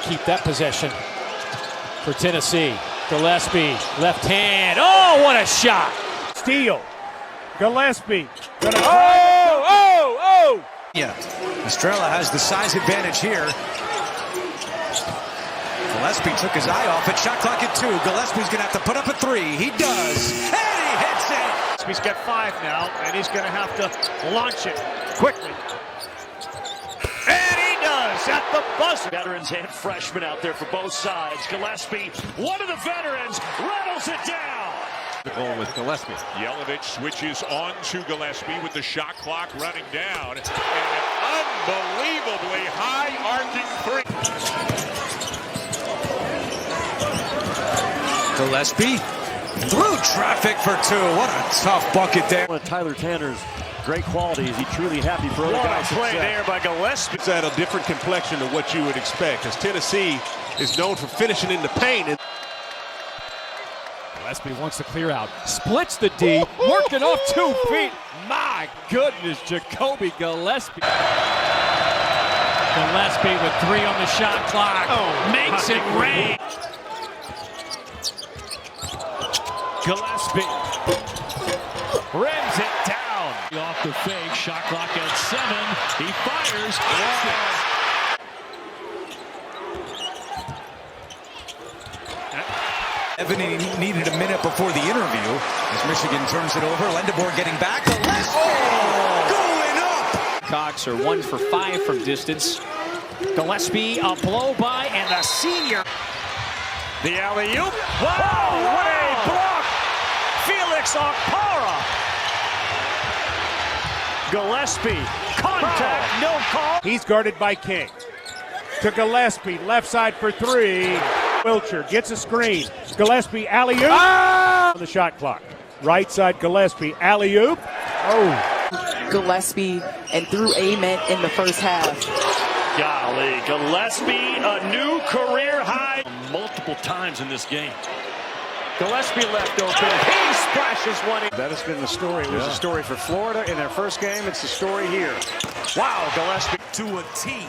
keep that possession for Tennessee. Gillespie, left hand. Oh, what a shot! Steal. Gillespie. Yeah, Estrella has the size advantage here. Gillespie took his eye off it. Shot clock at 2. Gillespie's going to have to put up a 3. He does. And he hits it. He's got 5 now, and he's going to have to launch it quickly. And he does at the buzzer. Veterans and freshmen out there for both sides. Gillespie, one of the veterans, rattles it down. The goal with Gillespie. Yelovich switches on to Gillespie with the shot clock running down. And an unbelievably high-arcing 3. Gillespie through traffic for 2. What a tough bucket there. One of Tyler Tanner's great qualities. He's truly happy for other guys. Play there by Gillespie. It's at a different complexion than what you would expect, because Tennessee is known for finishing in the paint. Gillespie wants to clear out. Splits the D, working off 2 feet. My goodness, Jacoby Gillespie. Gillespie with 3 on the shot clock. Makes it rain. Gillespie rims it down. Off the fake, shot clock at 7. He fires. Evan needed a minute before the interview as Michigan turns it over. Lendeboer getting back. Gillespie going up. Cox are 1 for 5 from distance. Gillespie, a blow by, and the senior. The alley-oop. Wow, what a block. Felix Okpara. Gillespie, contact, no call. He's guarded by King. To Gillespie, left side for 3. Wilcher gets a screen. Gillespie, alley-oop. On the shot clock. Right side, Gillespie, alley-oop. Gillespie and threw Amen in the first half. Golly, Gillespie, a new career high. Multiple times in this game. Gillespie left open. He splashes one in. That has been the story. It was a story for Florida in their first game. It's the story here. Wow, Gillespie. To a T.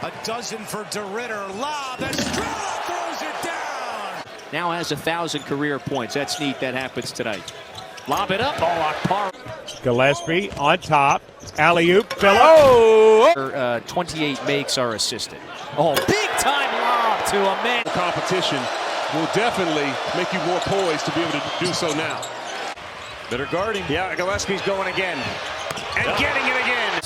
A dozen for DeRitter. Lob. Estrella throws it down. Now has 1,000 career points. That's neat. That happens tonight. Lob it up. Oh, Okpara. Gillespie on top. Alley-oop. Phillip. 28 makes are assisted. Oh, big time lob to a man. Competition will definitely make you more poised to be able to do so now. Better guarding. Yeah, Gillespie's going again. And getting it again.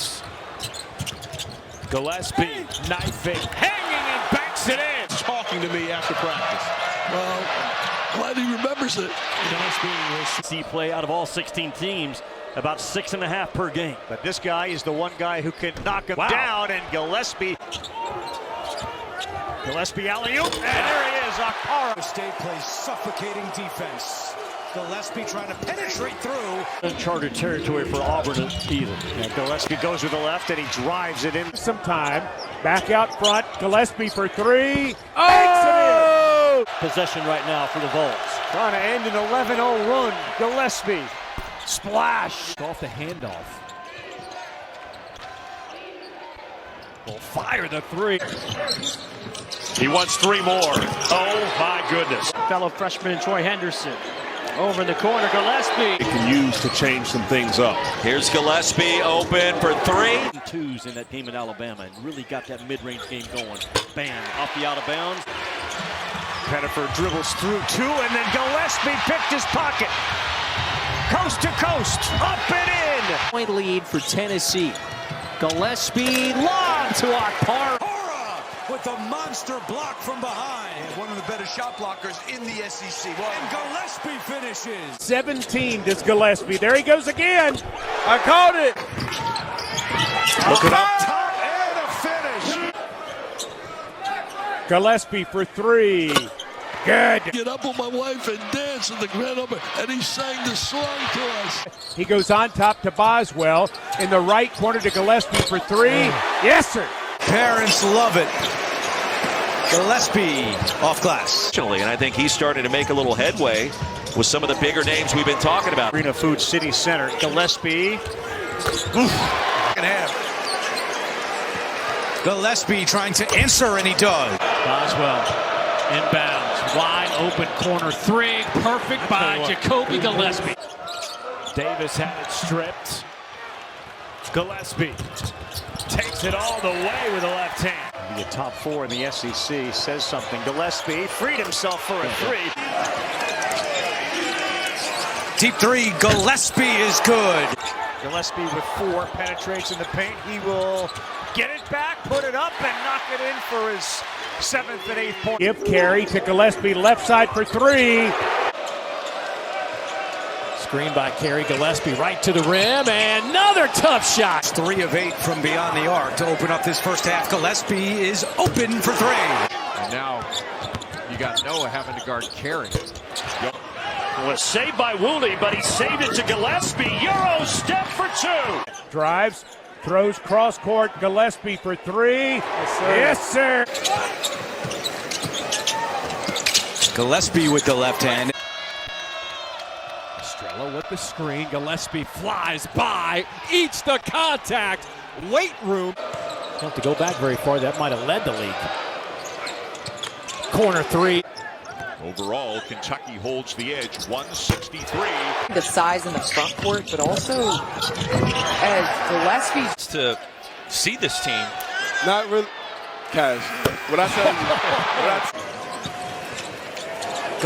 Gillespie, knifing, hanging, and backs it in. Talking to me after practice. Well, glad he remembers it. Gillespie will see play out of all 16 teams, about 6.5 per game. But this guy is the one guy who can knock him down, and Gillespie alley-oop, and there he is, Okpara. State plays suffocating defense. Gillespie trying to penetrate through. Uncharted territory for Auburn either. And Gillespie goes with the left, and he drives it in. Some time, back out front, Gillespie for 3. Makes it in. Possession right now for the Vols. Trying to end an 11-0 run. Gillespie, splash. Off the handoff. Will fire the 3. He wants 3 more. Oh, my goodness. Fellow freshman Troy Henderson. Over in the corner, Gillespie. It can use to change some things up. Here's Gillespie open for 3. 2s in that game in Alabama and really got that mid-range game going. Bam, off the out of bounds. Pettiford dribbles through 2, and then Gillespie picked his pocket. Coast to coast, up and in. Point lead for Tennessee. Gillespie, lob to Okpara. With a monster block from behind. One of the better shot blockers in the SEC. And Gillespie finishes. 17 does Gillespie. There he goes again. I caught it. Look it up. Top and a finish. Gillespie for 3. Good. Get up on my wife and dance at the grand opening, and he sang the song to us. He goes on top to Boswell. In the right corner to Gillespie for 3. Yes, sir. Parents love it. Gillespie off glass. And I think he's starting to make a little headway with some of the bigger names we've been talking about. Arena Food City Center. Gillespie. Second half. Gillespie trying to answer, and he does. Boswell inbounds, wide open corner three, perfect by Jacoby Gillespie. Davis had it stripped. Gillespie takes it all the way with the left hand. The top four in the SEC says something. Gillespie freed himself for a three. Deep three, Gillespie is good. Gillespie with four, penetrates in the paint. He will get it back, put it up, and knock it in for his 7th and 8th point. Give carry to Gillespie, left side for three. Screen by Carey, Gillespie right to the rim, and another tough shot. 3 of 8 from beyond the arc to open up this first half. Gillespie is open for 3. And now you got Noah having to guard Carey. Was saved by Woolley, but he saved it to Gillespie. Euro step for 2. Drives, throws cross court, Gillespie for three. Yes, sir. Gillespie with the left hand. Estrella with the screen. Gillespie flies by, eats the contact. Weight room. Don't have to go back very far. That might have led the league. Corner three. Overall, Kentucky holds the edge, 163. The size in the front court, but also as Gillespie. To see this team. Not really. Cash. What I tell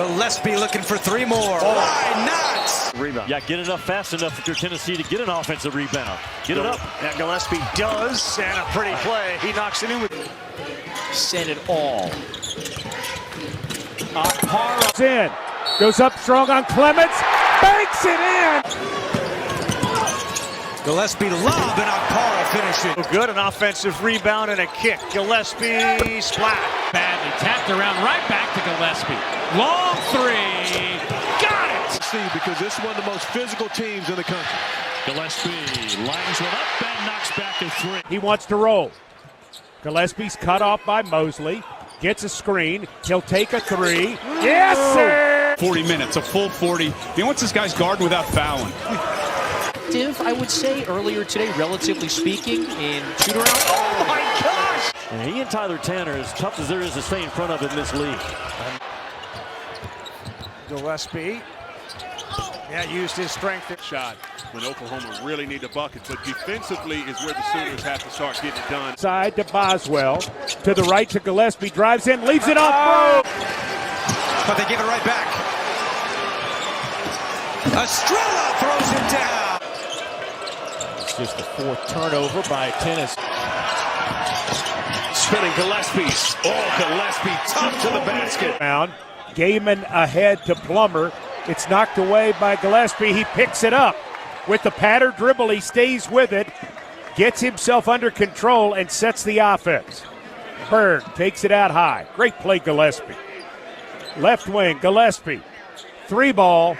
you. Gillespie looking for 3 more. Why not? Rebound. Yeah, get it up fast enough if you're Tennessee to get an offensive rebound. Get it up. And Gillespie does, and a pretty play. He knocks it in with. Send it all. In. Goes up strong on Clements. Banks it in. Gillespie lob and Akpara finishes. Good, an offensive rebound and a kick. Gillespie splat. Badly tapped around, right back to Gillespie. Long three. Got it. See, because this is one of the most physical teams in the country. Gillespie lines one up and knocks back a 3. He wants to roll. Gillespie's cut off by Mosley. Gets a screen. He'll take a three. Yes, sir! 40 minutes, a full 40. He wants this guy's guarding without fouling. I would say earlier today, relatively speaking, in shoot-around. Oh, my gosh! And he and Tyler Tanner, as tough as there is to stay in front of in this league. Gillespie. Yeah, used his strength. Shot when Oklahoma really need a bucket, but defensively is where the Sooners have to start getting it done. Side to Boswell. To the right to Gillespie. Drives in, leaves it off. But they give it right back. Estrella throws it down. It's just the 4th turnover by Tennessee. Spinning Gillespie. Oh, Gillespie tough to the basket. Gaiman ahead to Plummer. It's knocked away by Gillespie. He picks it up. With the pattern dribble, he stays with it, gets himself under control, and sets the offense. Berg takes it out high. Great play, Gillespie. Left wing, Gillespie. 3 ball.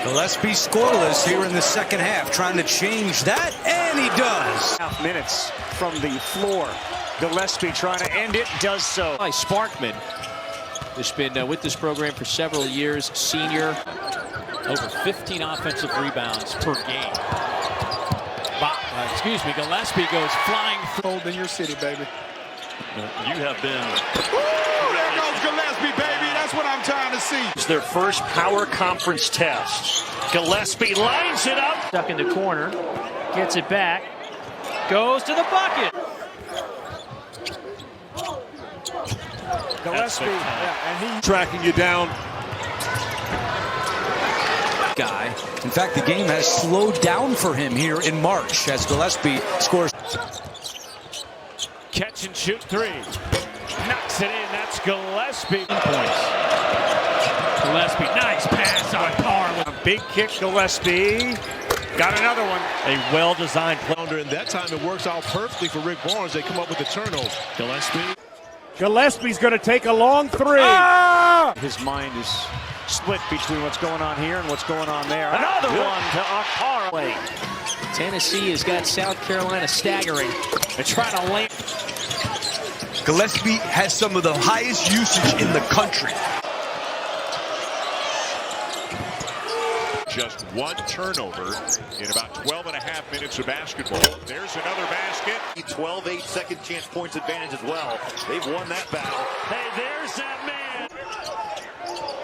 Gillespie scoreless here in the second half, trying to change that, and he does. Half minutes from the floor. Gillespie trying to end it, does so. Sparkman has been with this program for several years. Senior, over 15 offensive rebounds per game. Gillespie goes flying through. In your city, baby. You have been. There goes Gillespie, baby. That's what I'm trying to see. It's their first power conference test. Gillespie lines it up. Stuck in the corner, gets it back, goes to the bucket. Gillespie, and he tracking you down. Guy. In fact, the game has slowed down for him here in March as Gillespie scores. Catch and shoot 3. Knocks it in. That's Gillespie. Points. Gillespie, nice pass on par. a big kick. Gillespie got another one. A well-designed play. And that time it works out perfectly for Rick Barnes. They come up with the turnover. Gillespie's going to take a long 3. His mind is split between what's going on here and what's going on there. Another one to Akpara. Tennessee has got South Carolina staggering. They're trying to lay. Gillespie has some of the highest usage in the country. just one turnover in about 12 and a half minutes of basketball. There's another basket. 12-8 second chance points advantage as well. They've won that battle. Hey, there's that man.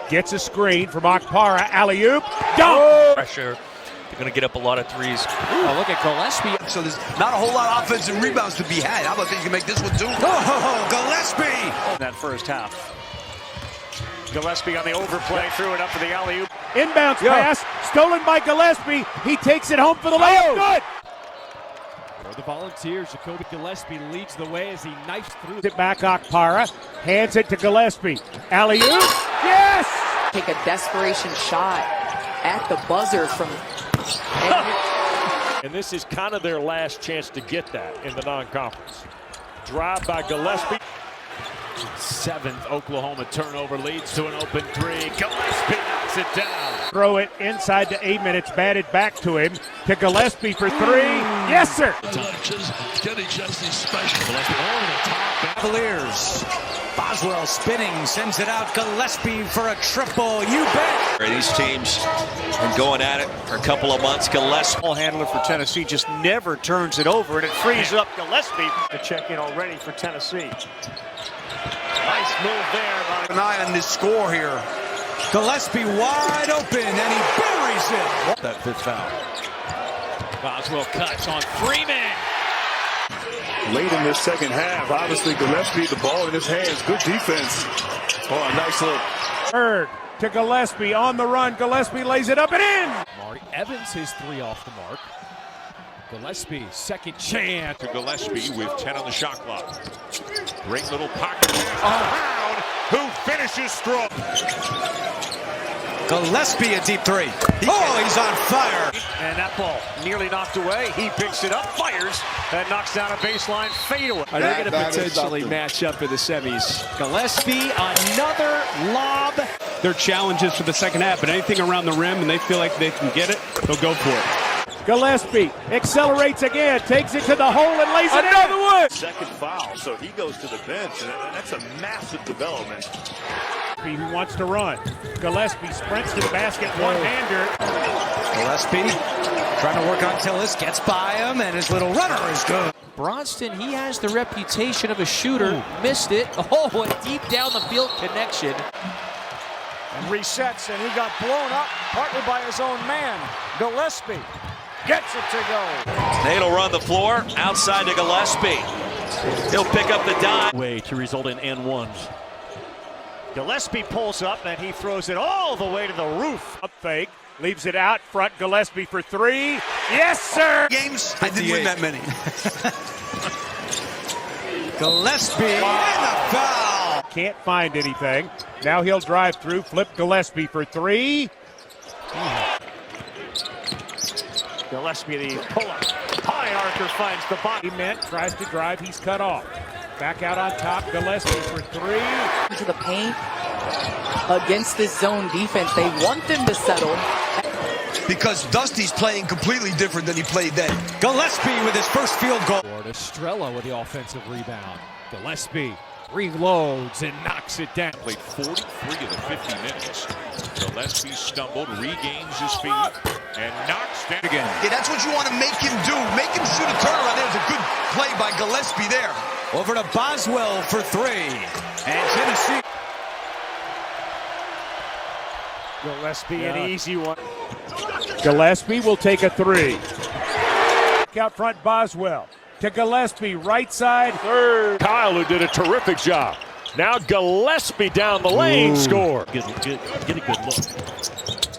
Gets a screen from Okpara. Alley-oop. Dunk. Pressure. They're going to get up a lot of threes. Oh, look at Gillespie. So there's not a whole lot of offensive rebounds to be had. How about they can make this one too? Oh, Gillespie! That first half. Gillespie on the overplay, threw it up for the alley-oop. Inbounds pass, stolen by Gillespie. He takes it home for the layup. Good. For the Volunteers, Jacoby Gillespie leads the way as he knifes through. It back Okpara, hands it to Gillespie. Alley-oop. Yes! Take a desperation shot at the buzzer from. And this is kind of their last chance to get that in the non-conference. Drive by Gillespie. Seventh Oklahoma turnover leads to an open three. Gillespie knocks it down. Throw it inside to 8 minutes, batted back to him, to Gillespie for three. Yes, sir! Getting just these special. Gillespie over the top. Cavaliers. Boswell spinning, sends it out. Gillespie for a triple. You bet. These teams been going at it for a couple of months. Gillespie. Ball handler for Tennessee just never turns it over, and it frees up Gillespie to check in already for Tennessee. Nice move there. Keep an eye on this score here. Gillespie wide open, and he buries it. That fifth foul. Boswell cuts on Freeman. Late in this second half, obviously Gillespie, the ball in his hands. Good defense. Oh, a nice look. Third to Gillespie on the run. Gillespie lays it up and in. Marty Evans, his three off the mark. Gillespie, second chance. To Gillespie with 10 on the shot clock. Great little pocket around. Who finishes strong? Gillespie a deep three. He's on fire. And that ball nearly knocked away. He picks it up, fires, and knocks down a baseline fadeaway. They're going to potentially match up in the semis. Gillespie, another lob. Their challenges for the second half, but anything around the rim and they feel like they can get it, they'll go for it. Gillespie accelerates again, takes it to the hole and lays it another one. Second foul, so he goes to the bench, and that's a massive development. He wants to run. Gillespie sprints to the basket, one-hander. Gillespie trying to work on Tillis, gets by him, and his little runner is good. Bronston, he has the reputation of a shooter. Missed it. Oh, a deep down the field connection. And resets, and he got blown up partly by his own man. Gillespie gets it to go. Nade'll run the floor outside to Gillespie. He'll pick up the dime. Way to result in N1s. Gillespie pulls up, and he throws it all the way to the roof. Up fake, leaves it out front. Gillespie for three. Yes, sir! Games, I didn't win that many. Gillespie and a foul. Can't find anything. Now he'll drive through, flip Gillespie for three. Gillespie, the pull-up. High Arthur finds the bottom. He meant, tries to drive, he's cut off. Back out on top, Gillespie for three. To the paint against this zone defense. They want them to settle. Because Dusty's playing completely different than he played then. Gillespie with his first field goal. Estrella with the offensive rebound. Gillespie reloads and knocks it down. Played 43 of the 50 minutes. Gillespie stumbled, regains his feet, and knocks down again. Yeah, that's what you want to make him do. Make him shoot a turnaround. There's a good play by Gillespie there. Over to Boswell for three. And Tennessee. Gillespie, an easy one. Gillespie will take a three. Out front, Boswell. To Gillespie, right side. Third. Kyle, who did a terrific job. Now Gillespie down the lane, score. Get a good look.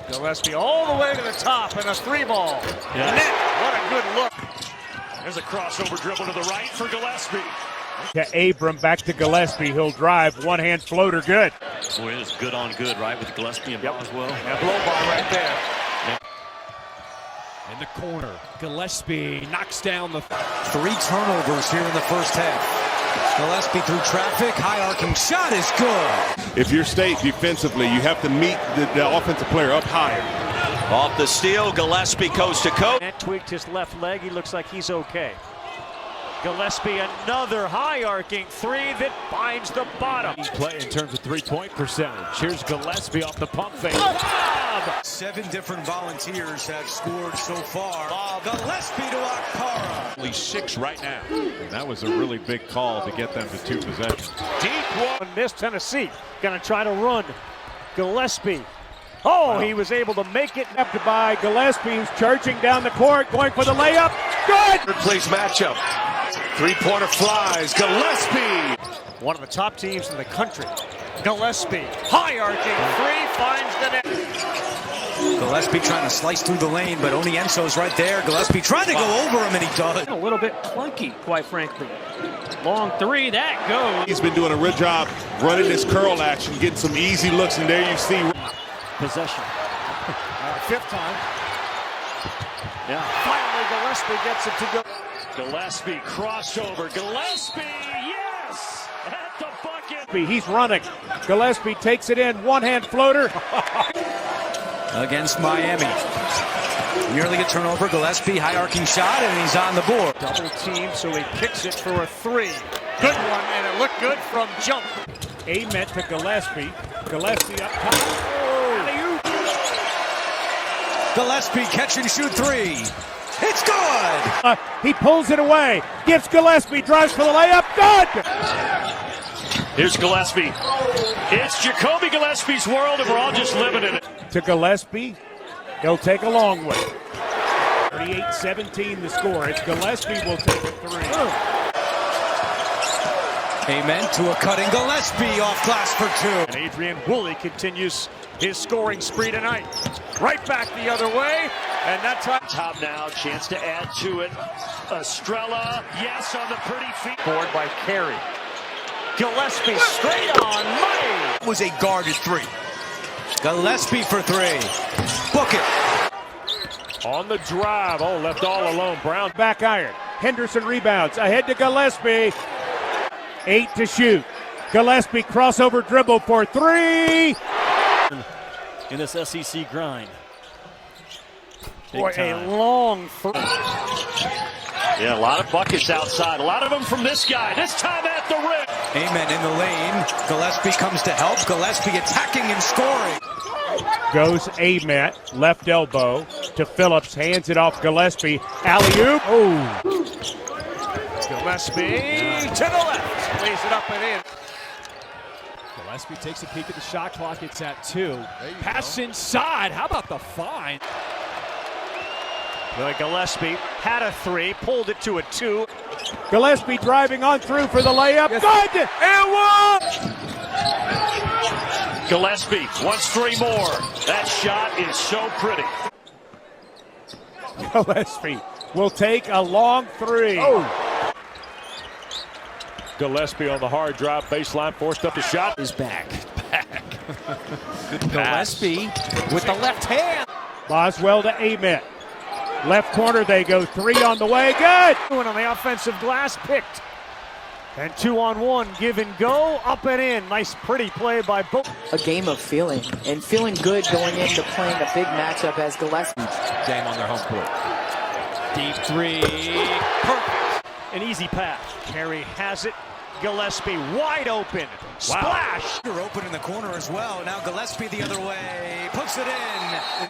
Gillespie all the way to the top, and a three ball. Yeah. Net, what a good look. There's a crossover dribble to the right for Gillespie. To Abram, back to Gillespie. He'll drive, one-hand floater, good. Boy, it is good on good, right, with Gillespie and Boswell. And blow by right there. In the corner, Gillespie knocks down the... 3 turnovers here in the first half. Gillespie through traffic, high arcing shot is good. If you're State defensively, you have to meet the offensive player up higher. Off the steal, Gillespie coast to coast. And tweaked his left leg. He looks like he's okay. Gillespie, another high arcing three that finds the bottom. Play in terms of three-point percentage. Here's Gillespie off the pump fake. Bob! 7 different volunteers have scored so far. Gillespie to Akpara. Only 6 right now. And that was a really big call to get them to 2 possessions. Deep one. Miss Tennessee. Gonna try to run. Gillespie. Oh, he was able to make it. Up by Gillespie, who's charging down the court, going for the layup. Good! Third place matchup. Three-pointer flies. Gillespie. One of the top teams in the country. Gillespie, high arcing three, finds the net. Gillespie trying to slice through the lane, but Onienso's right there. Gillespie trying to go over him, and he does. A little bit clunky, quite frankly. Long three, that goes. He's been doing a real job running this curl action, getting some easy looks, and there you see Possession. Fifth time. Yeah. Finally, Gillespie gets it to go. Gillespie crossover. Gillespie, yes! At the bucket. He's running. Gillespie takes it in. One-hand floater. Against Miami. Nearly a turnover. Gillespie, high arcing shot, and he's on the board. Double team, so he picks it for a three. Good one, and it looked good from jump. Amen to Gillespie. Gillespie up top. Gillespie catch and shoot three. It's good. He pulls it away. Gives Gillespie, drives for the layup. Good. Here's Gillespie. It's Jacoby Gillespie's world, and we're all just living in it. To Gillespie. He'll take a long one. 38-17 the score. It's Gillespie will take a three. Amen to a cutting Gillespie off glass for 2. And Adrian Woolley continues his scoring spree tonight. Right back the other way, and that time. Top now, chance to add to it. Estrella, yes, on the pretty feet. Board by Carey. Gillespie straight on money. Was a guarded three. Gillespie for 3. Book it. On the drive. Oh, left all alone. Brown back iron. Henderson rebounds. Ahead to Gillespie. 8 to shoot. Gillespie crossover dribble for 3. In this SEC grind. Boy, a long three. Yeah, a lot of buckets outside. A lot of them from this guy. This time at the rim. Amen in the lane. Gillespie comes to help. Gillespie attacking and scoring. Goes Amen. Left elbow to Phillips. Hands it off Gillespie. Alley-oop. Oh. Gillespie to the left. Lays it up and in. Gillespie takes a peek at the shot clock. It's at 2. Pass inside. How about the find? Gillespie had a 3, pulled it to a 2. Gillespie driving on through for the layup. Good! And 1! Gillespie wants 3 more. That shot is so pretty. Gillespie will take a long 3. Oh. Gillespie on the hard drop, baseline, forced up the shot. Is back. Gillespie with the left hand. Boswell to Amen. Left corner, they go 3 on the way. Good! On the offensive glass, picked. And 2-on-1, give and go, up and in. Nice, pretty play by both. A game of feeling, and feeling good going into playing a big matchup as Gillespie. Game on their home court. Deep 3. Perfect. An easy pass. Carey has it. Gillespie wide open. Splash! You're open in the corner as well. Now Gillespie the other way. Puts it in.